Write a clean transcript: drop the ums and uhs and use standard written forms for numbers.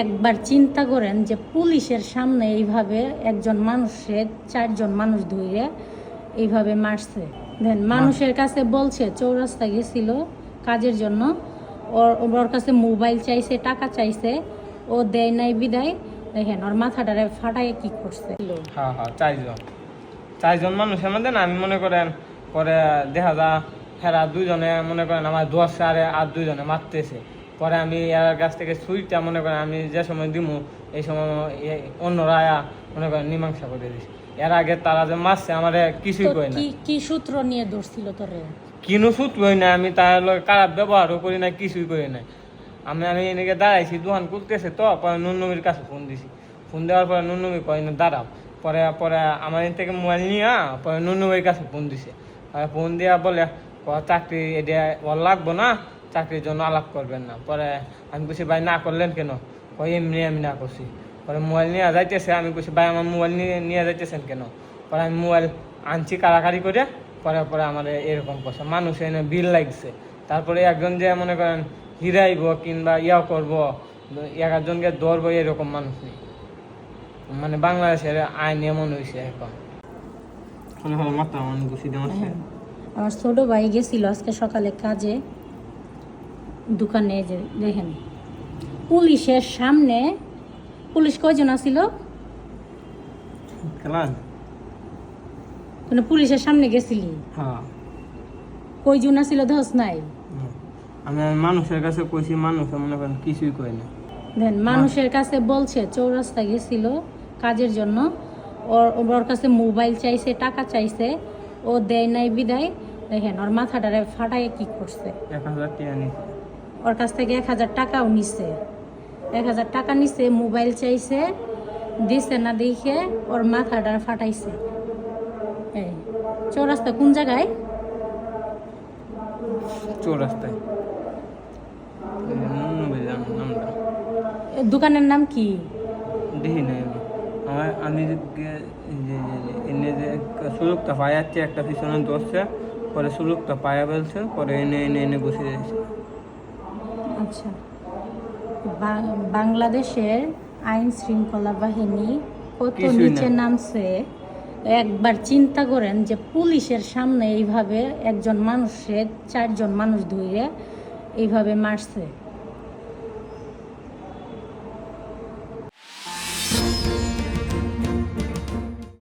একবার চিন্তা করেন যে পুলিশের সামনে এইভাবে একজন মানুষের 4জন মানুষ ধরে এইভাবে মারছে। দেন মানুষের কাছে বলছে চৌরাস্তা গেছিল কাজের জন্য, ওর কাছে মোবাইল চাইছে, টাকা চাইছে, ও দেয় নাই বিদায়। দেখেন ওর মাথাটারে ফাটায় কি করছে। হ্যাঁ হ্যাঁ, চারজন মানুষের মধ্যে না, আমি মনে করেন পরে দেখা যা হেরা দুজনে মনে করেন আমার দোয়ার সারে আর দুজনে মারতেছে। পরে আমি এর কাছ থেকে সুইটা মনে করেন আমি যে সময় দিমু এই সময় অন্যরা মনে করেন মীমাংসা করে দিছি। এর আগে তারা যে মারছে আমার কিছুই কই না। কি সূত্র নিয়ে ধরছিল তোরে? কিনো সুতবই না, আমি তার খারাপ ব্যবহারও করি না, কিছুই করি না। আমি এনেকে দাঁড়াইছি, দোকান খুলতেছে তো, পরে নুননমির কাছে ফোন দিছি। ফোন দেওয়ার পরে নুননমি কয় না দাঁড়াও। পরে পরে আমার এখান থেকে মোবাইল নিয়ে পরে নুননমির কাছে ফোন দিছে। ফোন দিয়া বলে চাকরি এটা ওর লাগবো না, চাকরির জন্য আলাপ করবেন না। পরে আমি বলছি ভাই না করলেন কেন? কয় এমনি আমি না করছি। পরে মোবাইল নিয়ে যাইতেছে, আমি বলছি ভাই আমার মোবাইল নিয়ে যাইতেছেন কেন? পরে আমি মোবাইল আনছি কারাকারি করে। পরে পরে আমার এরকম কথা মানুষ এনে বিল লাগছে। তারপরে একজন যে মনে করেন হিরাইব কিংবা ইয়াও করবো, 1জনকে ধরবো, এরকম মানুষ নেই। মানে বাংলাদেশের আইন এমন হয়েছে এখন। আমার ছোট ভাই গেছিল আজকে সকালে কাজে, দোকানে যে দেখেন পুলিশের সামনে, পুলিশ কয়জন আছিল? পুলিশের সামনে গেছিলি? হ্যাঁ। কয়জন আছিল ধস নাই? আমি মানুষের কাছে কইছি, মানুষ মনে করেন কিছুই কই না। দেন মানুষের কাছে বলছে চৌরাস্তা গেছিল কাজের জন্য, ওর কাছে মোবাইল চাইছে, টাকা চাইছে, ও দেয় নাই বিদায়। দেখেন ওর মাথাটারে ফাটায় কি করছে। 1000 টাকা নিছে ওর কাছ থেকে, 1000 টাকাও নিছে। 1000 টাকা নিছে, মোবাইল চাইছে, দিছে না দেখে ওর মাথাটা ফাটাইছে। এই চৌরাস্তা কোন জায়গায়? চৌরাস্তায়। দোকানের নাম কি? দেখি নাই আমি এনে যে সুযোগটা পাই যাচ্ছে, একটা পিছনে ধরছে, পরে সুযোগটা পায়া বলছে, পরে এনে এনে এনে বসে যাচ্ছে। আচ্ছা, বাংলাদেশের আইন শৃঙ্খলা বাহিনী কত নিচে নামছে। একবার চিন্তা করেন যে পুলিশের সামনে এইভাবে একজন মানুষের 4জন মানুষ ধরে এইভাবে মারছে।